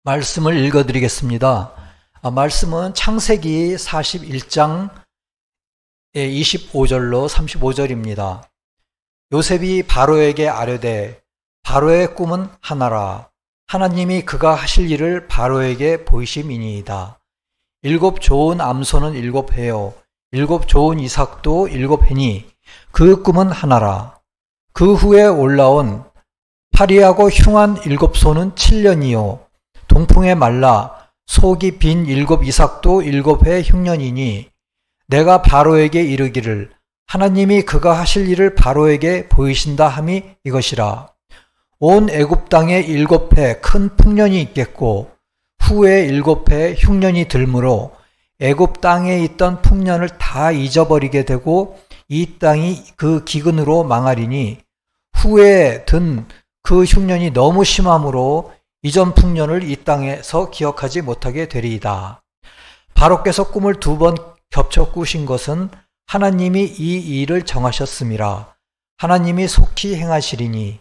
말씀을 읽어드리겠습니다. 말씀은 창세기 41장 25절로 35절입니다. 요셉이 바로에게 아뢰되 바로의 꿈은 하나라. 하나님이 그가 하실 일을 바로에게 보이심이니이다. 7 좋은 암소는 7회요 7 좋은 이삭도 7회니 그 꿈은 하나라. 그 후에 올라온 파리하고 흉한 7소는 7년이요 동풍에 말라 속이 빈 7 이삭도 7회 흉년이니 내가 바로에게 이르기를 하나님이 그가 하실 일을 바로에게 보이신다 함이 이것이라. 온 애굽 땅에 7회 큰 풍년이 있겠고 후에 7회 흉년이 들므로 애굽 땅에 있던 풍년을 다 잊어버리게 되고 이 땅이 그 기근으로 망하리니 후에 든 그 흉년이 너무 심함으로 이전 풍년을 이 땅에서 기억하지 못하게 되리이다. 바로께서 꿈을 2번 겹쳐 꾸신 것은 하나님이 이 일을 정하셨음이라. 하나님이 속히 행하시리니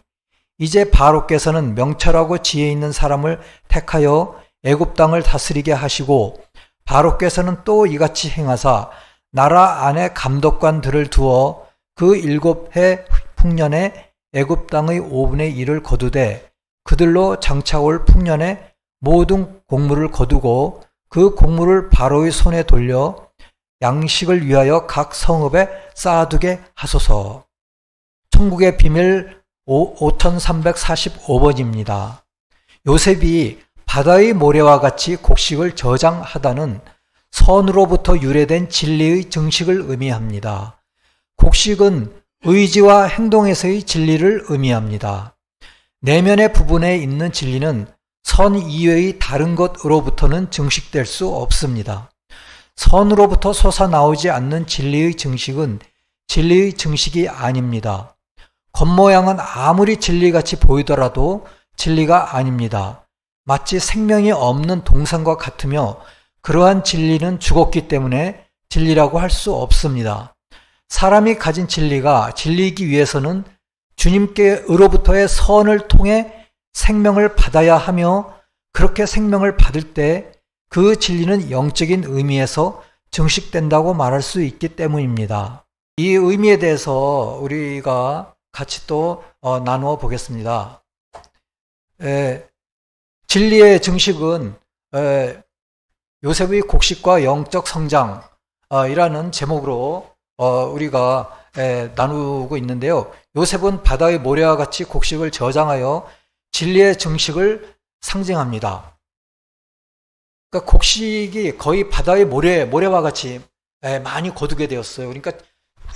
이제 바로께서는 명철하고 지혜 있는 사람을 택하여 애굽 땅을 다스리게 하시고 바로께서는 또 이같이 행하사 나라 안에 감독관들을 두어 그 7해 풍년에 애굽 땅의 5분의 1을 거두되 그들로 장차올 풍년에 모든 곡물을 거두고 그 곡물을 바로의 손에 돌려 양식을 위하여 각 성읍에 쌓아두게 하소서. 천국의 비밀 5345번입니다. 요셉이 바다의 모래와 같이 곡식을 저장하다는 선으로부터 유래된 진리의 증식을 의미합니다. 곡식은 의지와 행동에서의 진리를 의미합니다. 내면의 부분에 있는 진리는 선 이외의 다른 것으로부터는 증식될 수 없습니다. 선으로부터 솟아나오지 않는 진리의 증식은 진리의 증식이 아닙니다. 겉모양은 아무리 진리같이 보이더라도 진리가 아닙니다. 마치 생명이 없는 동산과 같으며 그러한 진리는 죽었기 때문에 진리라고 할 수 없습니다. 사람이 가진 진리가 진리이기 위해서는 주님께로부터의 선을 통해 생명을 받아야 하며 그렇게 생명을 받을 때 그 진리는 영적인 의미에서 증식된다고 말할 수 있기 때문입니다. 이 의미에 대해서 우리가 같이 또 나누어 보겠습니다. 진리의 증식은 요셉의 곡식과 영적 성장이라는 제목으로 우리가 나누고 있는데요. 요셉은 바다의 모래와 같이 곡식을 저장하여 진리의 증식을 상징합니다. 그러니까 곡식이 거의 바다의 모래와 같이 많이 거두게 되었어요. 그러니까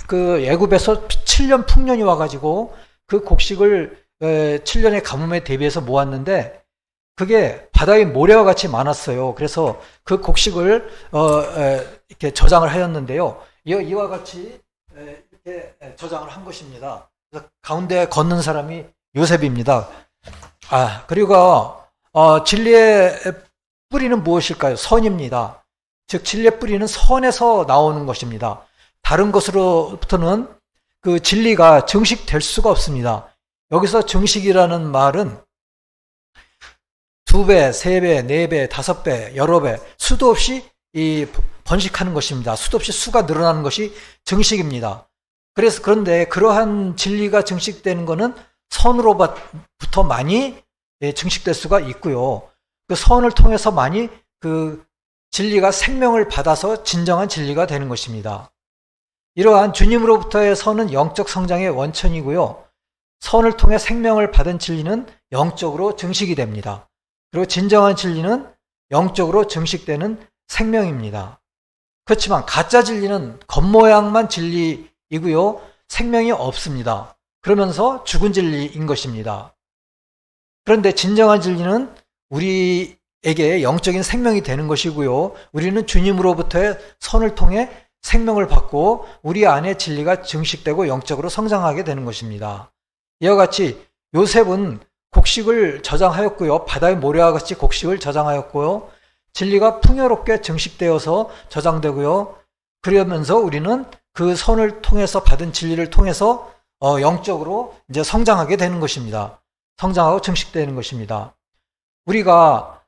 그 애굽에서 7년 풍년이 와가지고 그 곡식을 7년의 가뭄에 대비해서 모았는데 그게 바다의 모래와 같이 많았어요. 그래서 그 곡식을 이렇게 저장을 하였는데요. 이와 같이 이렇게 저장을 한 것입니다. 그래서 가운데 걷는 사람이 요셉입니다. 그리고 진리의 뿌리는 무엇일까요? 선입니다. 즉 진리의 뿌리는 선에서 나오는 것입니다. 다른 것으로부터는 그 진리가 증식될 수가 없습니다. 여기서 증식이라는 말은 2배, 3배, 4배, 5배, 여러 배 수도 없이 번식하는 것입니다. 수도 없이 수가 늘어나는 것이 증식입니다. 그런데 그러한 진리가 증식되는 것은 선으로부터 많이 증식될 수가 있고요. 그 선을 통해서 많이 그 진리가 생명을 받아서 진정한 진리가 되는 것입니다. 이러한 주님으로부터의 선은 영적 성장의 원천이고요. 선을 통해 생명을 받은 진리는 영적으로 증식이 됩니다. 그리고 진정한 진리는 영적으로 증식되는 생명입니다. 그렇지만 가짜 진리는 겉모양만 진리이고요. 생명이 없습니다. 그러면서 죽은 진리인 것입니다. 그런데 진정한 진리는 우리에게 영적인 생명이 되는 것이고요. 우리는 주님으로부터의 선을 통해 생명을 받고 우리 안에 진리가 증식되고 영적으로 성장하게 되는 것입니다. 이와 같이 요셉은 곡식을 저장하였고요. 바다의 모래와 같이 곡식을 저장하였고요. 진리가 풍요롭게 증식되어서 저장되고요. 그러면서 우리는 그 선을 통해서 받은 진리를 통해서 영적으로 이제 성장하게 되는 것입니다. 성장하고 증식되는 것입니다. 우리가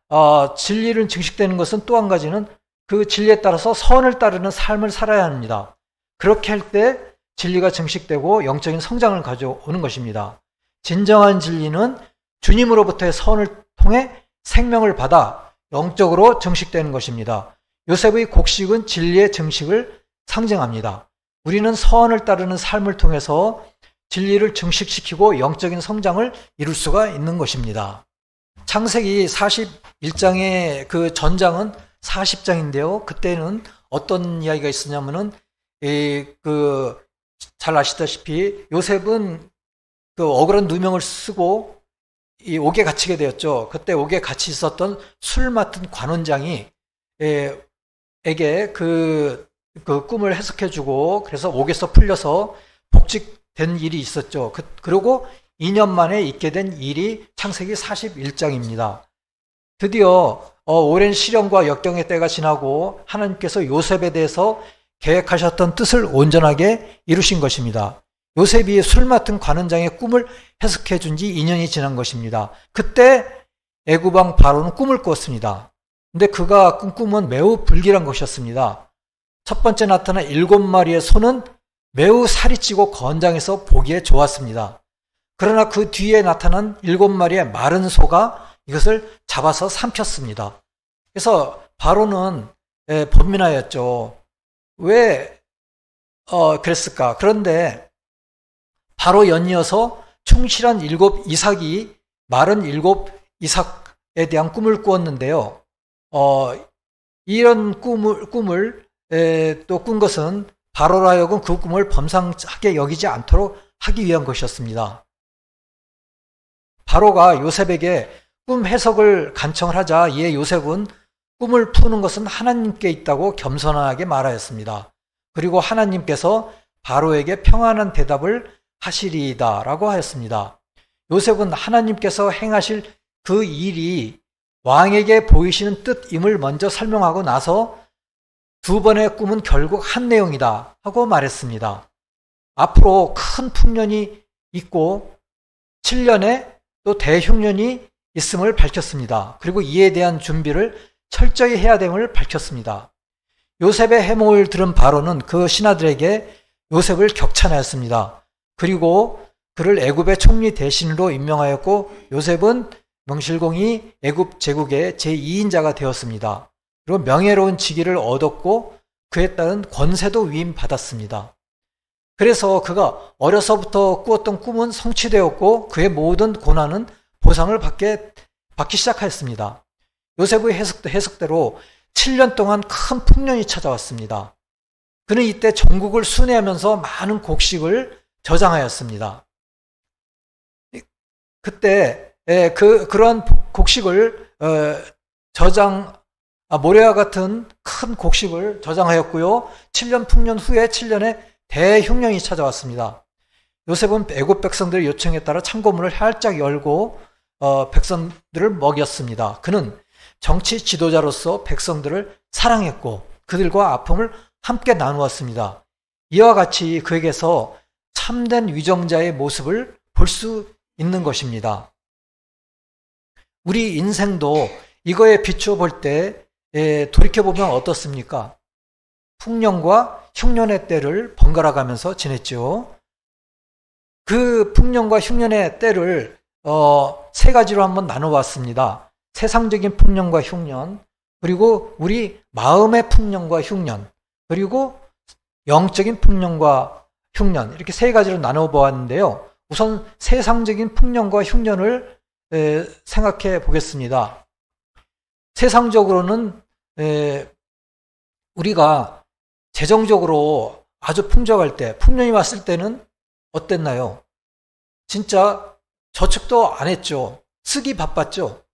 진리를 증식되는 것은 또 한 가지는 그 진리에 따라서 선을 따르는 삶을 살아야 합니다. 그렇게 할 때 진리가 증식되고 영적인 성장을 가져오는 것입니다. 진정한 진리는 주님으로부터의 선을 통해 생명을 받아 영적으로 증식되는 것입니다. 요셉의 곡식은 진리의 증식을 상징합니다. 우리는 선을 따르는 삶을 통해서 진리를 증식시키고 영적인 성장을 이룰 수가 있는 것입니다. 창세기 41장의 그 전장은 40장인데요. 그때는 어떤 이야기가 있었냐면은, 잘 아시다시피 요셉은 그 억울한 누명을 쓰고 이 옥에 갇히게 되었죠. 그때 옥에 같이 있었던 술 맡은 관원장이 에게 그 꿈을 해석해주고 그래서 옥에서 풀려서 복직된 일이 있었죠. 그리고 2년 만에 있게 된 일이 창세기 41장입니다. 드디어 오랜 시련과 역경의 때가 지나고 하나님께서 요셉에 대해서 계획하셨던 뜻을 온전하게 이루신 것입니다. 요셉이 술 맡은 관원장의 꿈을 해석해 준 지 2년이 지난 것입니다. 그때 애굽왕 바로는 꿈을 꿨습니다. 근데 그가 꾼 꿈은 매우 불길한 것이었습니다. 첫 번째 나타난 7마리의 소는 매우 살이 찌고 건장해서 보기에 좋았습니다. 그러나 그 뒤에 나타난 7마리의 마른 소가 이것을 잡아서 삼켰습니다. 그래서 바로는 번민하였죠. 왜 그랬을까? 그런데 바로 연이어서 충실한 7 이삭이 마른 7 이삭에 대한 꿈을 꾸었는데요. 이런 꿈을 또 꾼 것은 바로로 하여금 그 꿈을 범상하게 여기지 않도록 하기 위한 것이었습니다. 바로가 요셉에게 꿈 해석을 간청을 하자 이에 요셉은 꿈을 푸는 것은 하나님께 있다고 겸손하게 말하였습니다. 그리고 하나님께서 바로에게 평안한 대답을 하시리이다 라고 하였습니다. 요셉은 하나님께서 행하실 그 일이 왕에게 보이시는 뜻임을 먼저 설명하고 나서 두 번의 꿈은 결국 한 내용이다 하고 말했습니다. 앞으로 큰 풍년이 있고 7년에 또 대흉년이 있음을 밝혔습니다. 그리고 이에 대한 준비를 철저히 해야 됨을 밝혔습니다. 요셉의 해몽을 들은 바로는 그 신하들에게 요셉을 격찬하였습니다. 그리고 그를 애굽의 총리 대신으로 임명하였고 요셉은 명실공히 애굽 제국의 제2인자가 되었습니다. 그리고 명예로운 직위를 얻었고 그에 따른 권세도 위임받았습니다. 그래서 그가 어려서부터 꾸었던 꿈은 성취되었고 그의 모든 고난은 보상을 받기 시작하였습니다. 요셉의 해석대로 7년 동안 큰 풍년이 찾아왔습니다. 그는 이때 전국을 순회하면서 많은 곡식을 저장하였습니다. 그때 그러한 곡식을 모래와 같은 큰 곡식을 저장하였고요. 7년 풍년 후에 7년에 대흉년이 찾아왔습니다. 요셉은 애굽 백성들의 요청에 따라 창고문을 활짝 열고 백성들을 먹였습니다. 그는 정치 지도자로서 백성들을 사랑했고 그들과 아픔을 함께 나누었습니다. 이와 같이 그에게서 참된 위정자의 모습을 볼 수 있는 것입니다. 우리 인생도 이거에 비추어 볼 때 돌이켜보면 어떻습니까? 풍년과 흉년의 때를 번갈아 가면서 지냈죠. 그 풍년과 흉년의 때를 세 가지로 한번 나눠봤습니다. 세상적인 풍년과 흉년, 그리고 우리 마음의 풍년과 흉년, 그리고 영적인 풍년과 흉년, 이렇게 세 가지로 나눠보았는데요. 우선 세상적인 풍년과 흉년을 생각해 보겠습니다. 세상적으로는 우리가 재정적으로 아주 풍족할 때, 풍년이 왔을 때는 어땠나요? 진짜 저축도 안 했죠. 쓰기 바빴죠.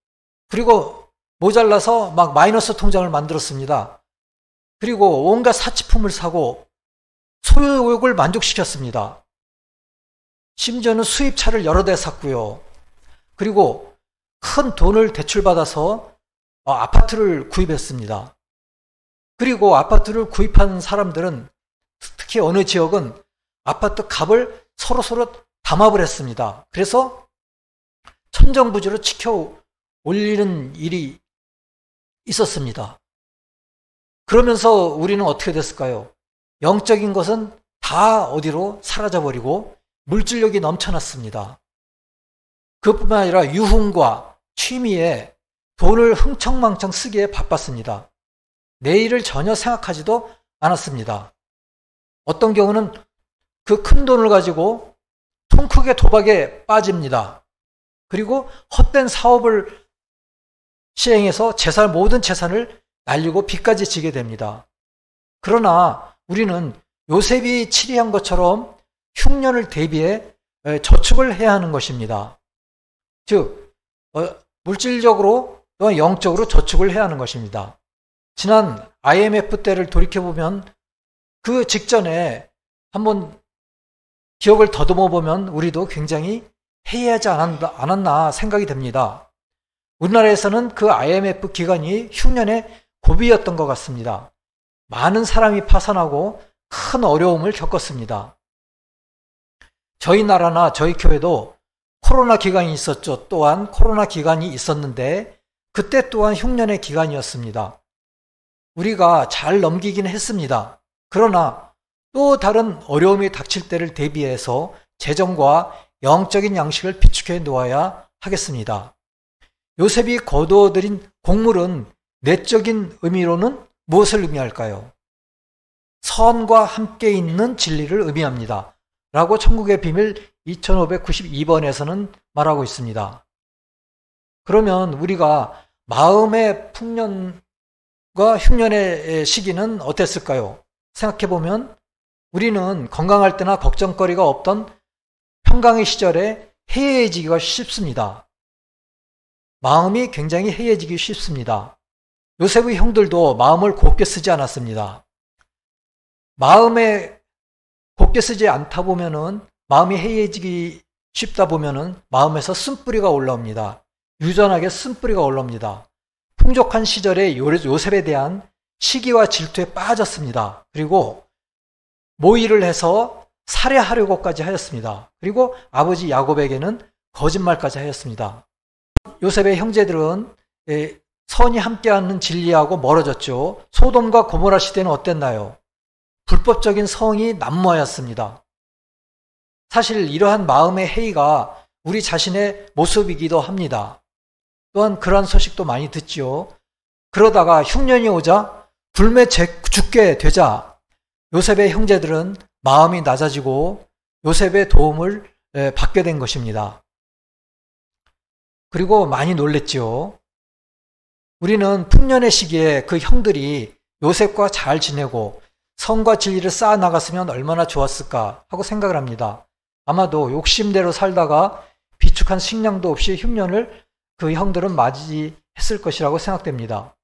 그리고 모자라서 막 마이너스 통장을 만들었습니다. 그리고 온갖 사치품을 사고 소유욕을 만족시켰습니다. 심지어는 수입차를 여러 대 샀고요. 그리고 큰 돈을 대출받아서 아파트를 구입했습니다. 그리고 아파트를 구입한 사람들은 특히 어느 지역은 아파트 값을 서로 담합을 했습니다. 그래서 천정부지로 치켜 올리는 일이 있었습니다. 그러면서 우리는 어떻게 됐을까요? 영적인 것은 다 어디로 사라져버리고 물질력이 넘쳐났습니다. 그것뿐만 아니라 유흥과 취미에 돈을 흥청망청 쓰기에 바빴습니다. 내일을 전혀 생각하지도 않았습니다. 어떤 경우는 그 큰 돈을 가지고 통 크게 도박에 빠집니다. 그리고 헛된 사업을 시행해서 모든 재산을 날리고 빚까지 지게 됩니다. 그러나 우리는 요셉이 치리한 것처럼 흉년을 대비해 저축을 해야 하는 것입니다. 즉 물질적으로 또는 영적으로 저축을 해야 하는 것입니다. 지난 IMF 때를 돌이켜보면 그 직전에 한번 기억을 더듬어 보면 우리도 굉장히 해이하지 않았나 생각이 됩니다. 우리나라에서는 그 IMF 기간이 흉년의 고비였던 것 같습니다. 많은 사람이 파산하고 큰 어려움을 겪었습니다. 저희 나라나 저희 교회도 코로나 기간이 있었죠. 또한 코로나 기간이 있었는데 그때 또한 흉년의 기간이었습니다. 우리가 잘 넘기긴 했습니다. 그러나 또 다른 어려움이 닥칠 때를 대비해서 재정과 영적인 양식을 비축해 놓아야 하겠습니다. 요셉이 거두어들인 곡물은 내적인 의미로는 무엇을 의미할까요? 선과 함께 있는 진리를 의미합니다. 라고 천국의 비밀 2592번에서는 말하고 있습니다. 그러면 우리가 마음의 풍년과 흉년의 시기는 어땠을까요? 생각해보면 우리는 건강할 때나 걱정거리가 없던 평강의 시절에 해이해지기가 쉽습니다. 마음이 굉장히 해이해지기 쉽습니다. 요셉의 형들도 마음을 곱게 쓰지 않았습니다. 마음에 곱게 쓰지 않다 보면은 마음이 해이해지기 쉽다 보면은 마음에서 쓴뿌리가 올라옵니다. 유전하게 쓴뿌리가 올라옵니다. 풍족한 시절에 요셉에 대한 시기와 질투에 빠졌습니다. 그리고 모의를 해서 살해하려고까지 하였습니다. 그리고 아버지 야곱에게는 거짓말까지 하였습니다. 요셉의 형제들은 선이 함께하는 진리하고 멀어졌죠. 소돔과 고모라 시대는 어땠나요? 불법적인 성이 난무하였습니다. 사실 이러한 마음의 해이가 우리 자신의 모습이기도 합니다. 또한 그러한 소식도 많이 듣지요. 그러다가 흉년이 오자 굶에 죽게 되자 요셉의 형제들은 마음이 낮아지고 요셉의 도움을 받게 된 것입니다. 그리고 많이 놀랬지요. 우리는 풍년의 시기에 그 형들이 요셉과 잘 지내고 성과 진리를 쌓아 나갔으면 얼마나 좋았을까 하고 생각을 합니다. 아마도 욕심대로 살다가 비축한 식량도 없이 흉년을 그 형들은 맞이했을 것이라고 생각됩니다.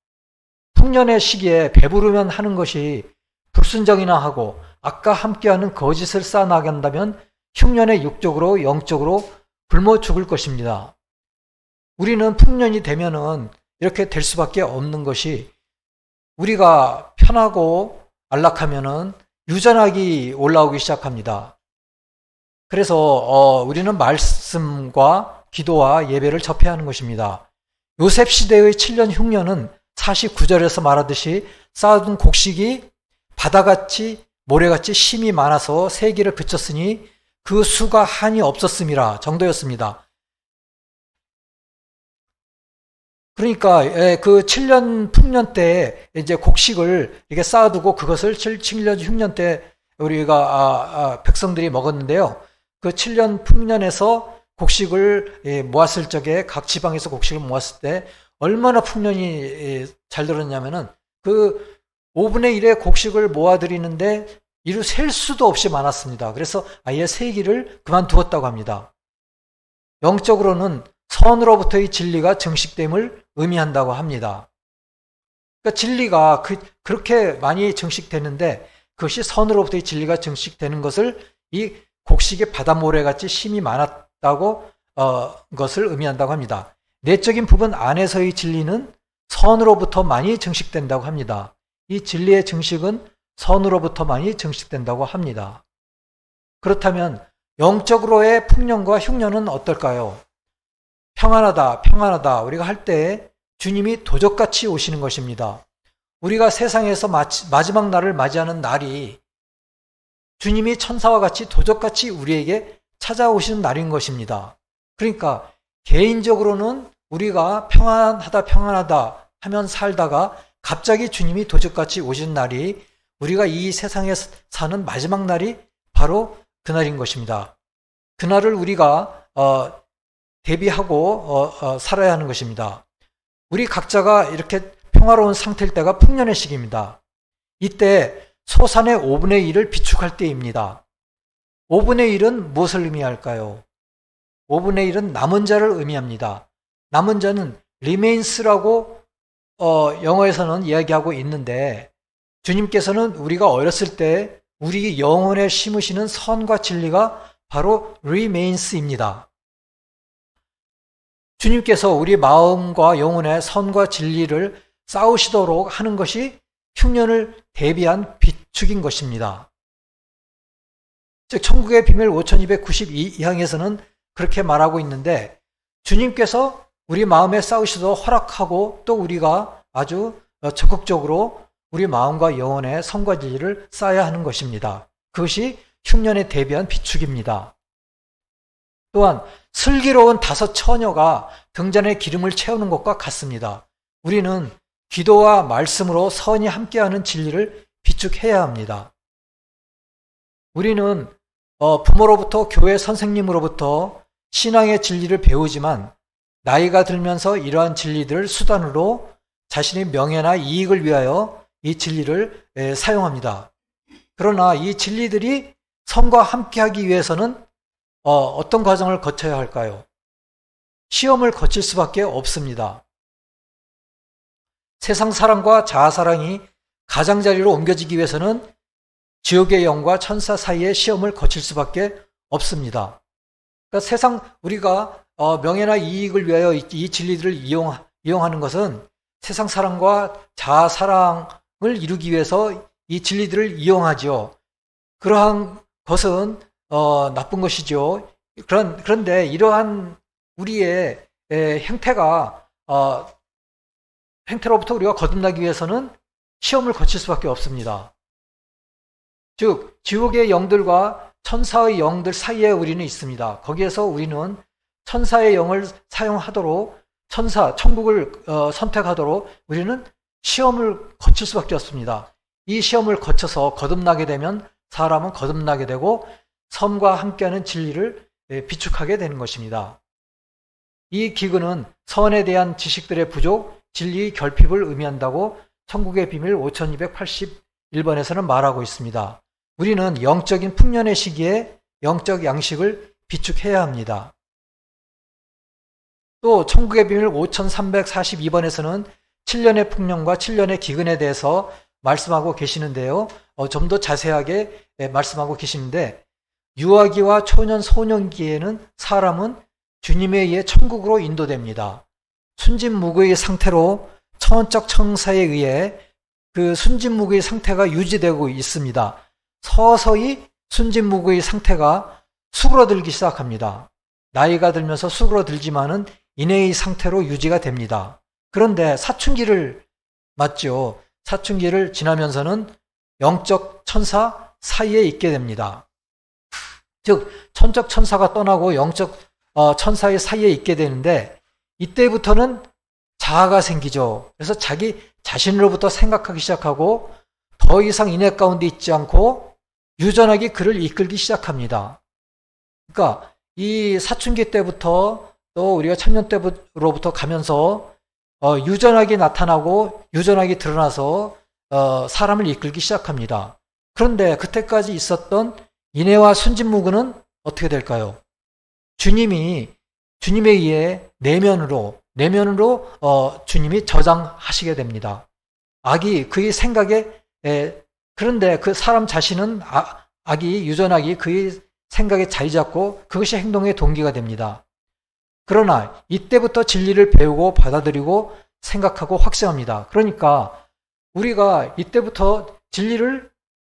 풍년의 시기에 배부르면 하는 것이 불순종이나 하고 아까 함께하는 거짓을 쌓아나간다면 흉년의 육적으로 영적으로 굶어 죽을 것입니다. 우리는 풍년이 되면은 이렇게 될 수밖에 없는 것이 우리가 편하고 안락하면은 유전학이 올라오기 시작합니다. 그래서 우리는 말씀과 기도와 예배를 접해야 하는 것입니다. 요셉 시대의 7년 흉년은 49절에서 말하듯이 쌓아둔 곡식이 바다같이 모래같이 심이 많아서 세기를 그쳤으니 그 수가 한이 없었음이라 정도였습니다. 그러니까 그 7년 풍년 때 이제 곡식을 이렇게 쌓아두고 그것을 7년 흉년 때 우리가 백성들이 먹었는데요. 그 7년 풍년에서 곡식을 모았을 적에 각 지방에서 곡식을 모았을 때 얼마나 풍년이 잘 들었냐면은 그 5분의 1의 곡식을 모아드리는데 이루 셀 수도 없이 많았습니다. 그래서 아예 세기를 그만두었다고 합니다. 영적으로는 선으로부터의 진리가 증식됨을 의미한다고 합니다. 그러니까 진리가 그렇게 많이 증식되는데 그것이 선으로부터의 진리가 증식되는 것을 이 곡식의 바닷모래같이 심이 많았다고 것을 의미한다고 합니다. 내적인 부분 안에서의 진리는 선으로부터 많이 증식된다고 합니다. 이 진리의 증식은 선으로부터 많이 증식된다고 합니다. 그렇다면 영적으로의 풍년과 흉년은 어떨까요? 평안하다 우리가 할 때 주님이 도적같이 오시는 것입니다. 우리가 세상에서 마지막 날을 맞이하는 날이 주님이 천사와 같이 도적같이 우리에게 찾아오시는 날인 것입니다. 그러니까 개인적으로는 우리가 평안하다 하면 살다가 갑자기 주님이 도적같이 오시는 날이 우리가 이 세상에 사는 마지막 날이 바로 그날인 것입니다. 그날을 우리가 대비하고 살아야 하는 것입니다. 우리 각자가 이렇게 평화로운 상태일 때가 풍년의 시기입니다. 이때 소산의 5분의 1을 비축할 때입니다. 5분의 1은 무엇을 의미할까요? 5분의 1은 남은 자를 의미합니다. 남은 자는 remains라고 영어에서는 이야기하고 있는데 주님께서는 우리가 어렸을 때 우리 영혼에 심으시는 선과 진리가 바로 remains입니다. 주님께서 우리 마음과 영혼의 선과 진리를 쌓으시도록 하는 것이 흉년을 대비한 비축인 것입니다. 즉 천국의 비밀 5292항에서는 그렇게 말하고 있는데 주님께서 우리 마음에 쌓으시도록 허락하고 또 우리가 아주 적극적으로 우리 마음과 영혼의 선과 진리를 쌓아야 하는 것입니다. 그것이 흉년에 대비한 비축입니다. 또한 슬기로운 5 처녀가 등잔에 기름을 채우는 것과 같습니다. 우리는 기도와 말씀으로 선이 함께하는 진리를 비축해야 합니다. 우리는 부모로부터 교회 선생님으로부터 신앙의 진리를 배우지만 나이가 들면서 이러한 진리들을 수단으로 자신의 명예나 이익을 위하여 이 진리를 사용합니다. 그러나 이 진리들이 선과 함께하기 위해서는 어떤 과정을 거쳐야 할까요? 시험을 거칠 수밖에 없습니다. 세상 사랑과 자아 사랑이 가장자리로 옮겨지기 위해서는 지옥의 영과 천사 사이의 시험을 거칠 수밖에 없습니다. 그러니까 세상 우리가 명예나 이익을 위하여 이 진리들을 이용하는 것은 세상 사랑과 자아 사랑을 이루기 위해서 이 진리들을 이용하죠. 그러한 것은 나쁜 것이죠. 그런데 이러한 우리의 행태로부터 우리가 거듭나기 위해서는 시험을 거칠 수밖에 없습니다. 즉 지옥의 영들과 천사의 영들 사이에 우리는 있습니다. 거기에서 우리는 천사의 영을 사용하도록 천국을 선택하도록 우리는 시험을 거칠 수밖에 없습니다. 이 시험을 거쳐서 거듭나게 되면 사람은 거듭나게 되고 선과 함께하는 진리를 비축하게 되는 것입니다. 이 기근은 선에 대한 지식들의 부족, 진리의 결핍을 의미한다고 천국의 비밀 5281번에서는 말하고 있습니다. 우리는 영적인 풍년의 시기에 영적 양식을 비축해야 합니다. 또 천국의 비밀 5342번에서는 7년의 풍년과 7년의 기근에 대해서 말씀하고 계시는데요. 좀 더 자세하게 말씀하고 계시는데 유아기와 초년 소년기에는 사람은 주님에 의해 천국으로 인도됩니다. 순진무구의 상태로 천원적 청사에 의해 그 순진무구의 상태가 유지되고 있습니다. 서서히 순진무구의 상태가 수그러들기 시작합니다. 나이가 들면서 수그러들지만은 인해의 상태로 유지가 됩니다. 그런데 사춘기를 맞죠. 사춘기를 지나면서는 영적 천사 사이에 있게 됩니다. 즉 천적 천사가 떠나고 영적 천사의 사이에 있게 되는데 이때부터는 자아가 생기죠. 그래서 자기 자신으로부터 생각하기 시작하고 더 이상 인해 가운데 있지 않고 유전하게 그를 이끌기 시작합니다. 그러니까 이 사춘기 때부터 또 우리가 청년 때로부터 가면서 유전하게 나타나고 유전하게 드러나서 사람을 이끌기 시작합니다. 그런데 그때까지 있었던 인해와 순진무구는 어떻게 될까요? 주님에 의해 내면으로 주님이 저장하시게 됩니다. 악이 그의 생각에 그런데 그 사람 자신은 악이 유전악이 그의 생각에 자리 잡고 그것이 행동의 동기가 됩니다. 그러나 이때부터 진리를 배우고 받아들이고 생각하고 확증합니다. 그러니까 우리가 이때부터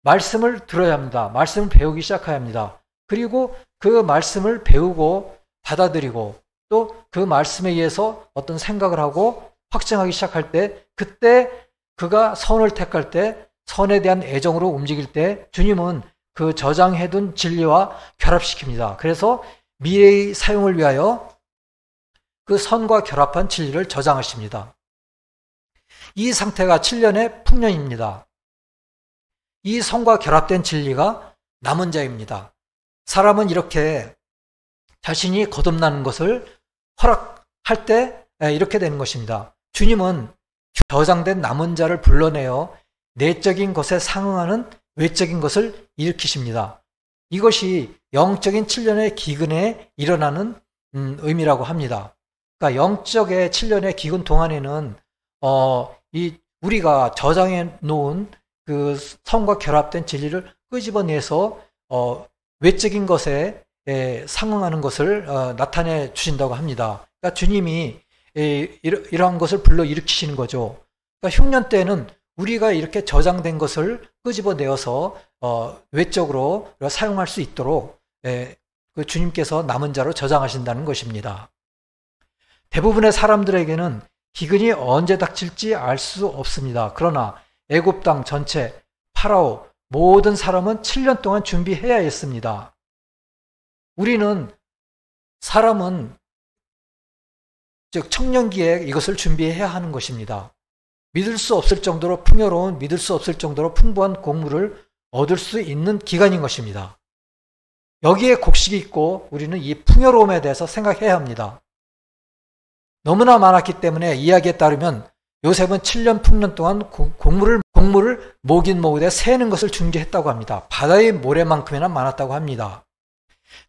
말씀을 들어야 합니다. 말씀을 배우기 시작해야 합니다. 그리고 그 말씀을 배우고 받아들이고 또 그 말씀에 의해서 어떤 생각을 하고 확증하기 시작할 때, 그때 그가 선을 택할 때, 선에 대한 애정으로 움직일 때 주님은 그 저장해둔 진리와 결합시킵니다. 그래서 미래의 사용을 위하여 그 선과 결합한 진리를 저장하십니다. 이 상태가 7년의 풍년입니다. 이 선과 결합된 진리가 남은 자입니다. 사람은 이렇게 자신이 거듭나는 것을 허락할 때 이렇게 되는 것입니다. 주님은 저장된 남은 자를 불러내어 내적인 것에 상응하는 외적인 것을 일으키십니다. 이것이 영적인 7년의 기근에 일어나는 의미라고 합니다. 그러니까 영적의 7년의 기근 동안에는 우리가 저장해 놓은 그 선과 결합된 진리를 끄집어내서 외적인 것에 상응하는 것을 나타내 주신다고 합니다. 그러니까 주님이 이러한 것을 불러 일으키시는 거죠. 그러니까 흉년 때는 우리가 이렇게 저장된 것을 끄집어내어서 외적으로 사용할 수 있도록 그 주님께서 남은 자로 저장하신다는 것입니다. 대부분의 사람들에게는 기근이 언제 닥칠지 알 수 없습니다. 그러나 애굽 땅 전체, 파라오 모든 사람은 7년 동안 준비해야 했습니다. 사람은 즉 청년기에 이것을 준비해야 하는 것입니다. 믿을 수 없을 정도로 풍요로운, 믿을 수 없을 정도로 풍부한 곡물을 얻을 수 있는 기간인 것입니다. 여기에 곡식이 있고 우리는 이 풍요로움에 대해서 생각해야 합니다. 너무나 많았기 때문에 이야기에 따르면 요셉은 7년 풍년 동안 곡물을 모긴 모으되 세는 것을 준비했다고 합니다. 바다의 모래만큼이나 많았다고 합니다.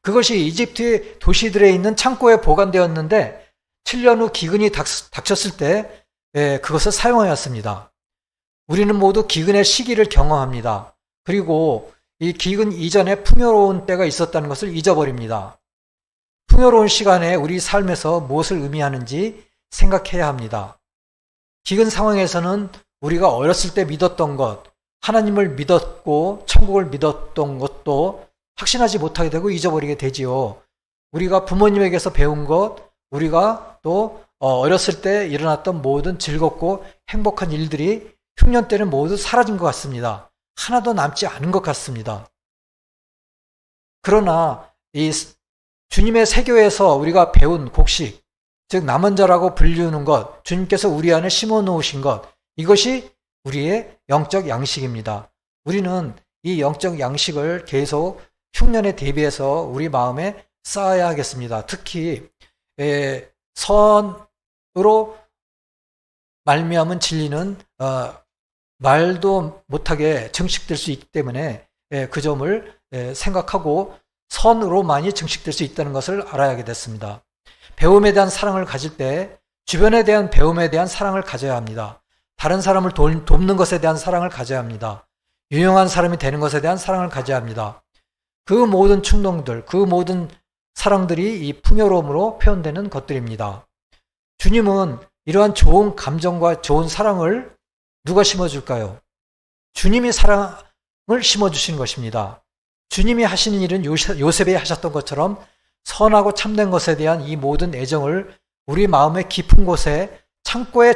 그것이 이집트의 도시들에 있는 창고에 보관되었는데 7년 후 기근이 닥쳤을 때 그것을 사용하였습니다. 우리는 모두 기근의 시기를 경험합니다. 그리고 이 기근 이전에 풍요로운 때가 있었다는 것을 잊어버립니다. 풍요로운 시간에 우리 삶에서 무엇을 의미하는지 생각해야 합니다. 기근 상황에서는 우리가 어렸을 때 믿었던 것, 하나님을 믿었고 천국을 믿었던 것도 확신하지 못하게 되고 잊어버리게 되지요. 우리가 부모님에게서 배운 것, 우리가 또 어렸을 때 일어났던 모든 즐겁고 행복한 일들이 흉년 때는 모두 사라진 것 같습니다. 하나도 남지 않은 것 같습니다. 그러나 이 주님의 세교에서 우리가 배운 곡식, 즉 남은 자라고 불리우는 것, 주님께서 우리 안에 심어 놓으신 것, 이것이 우리의 영적 양식입니다. 우리는 이 영적 양식을 계속 흉년에 대비해서 우리 마음에 쌓아야 하겠습니다. 특히 선으로 말미암은 진리는 말도 못하게 증식될 수 있기 때문에 그 점을 생각하고 선으로만이 증식될 수 있다는 것을 알아야 됐습니다. 배움에 대한 사랑을 가질 때 주변에 대한 배움에 대한 사랑을 가져야 합니다. 다른 사람을 돕는 것에 대한 사랑을 가져야 합니다. 유용한 사람이 되는 것에 대한 사랑을 가져야 합니다. 그 모든 충동들, 그 모든 사랑들이 이 풍요로움으로 표현되는 것들입니다. 주님은 이러한 좋은 감정과 좋은 사랑을 누가 심어줄까요? 주님이 사랑을 심어주신 것입니다. 주님이 하시는 일은 요셉이 하셨던 것처럼 선하고 참된 것에 대한 이 모든 애정을 우리 마음의 깊은 곳에 창고에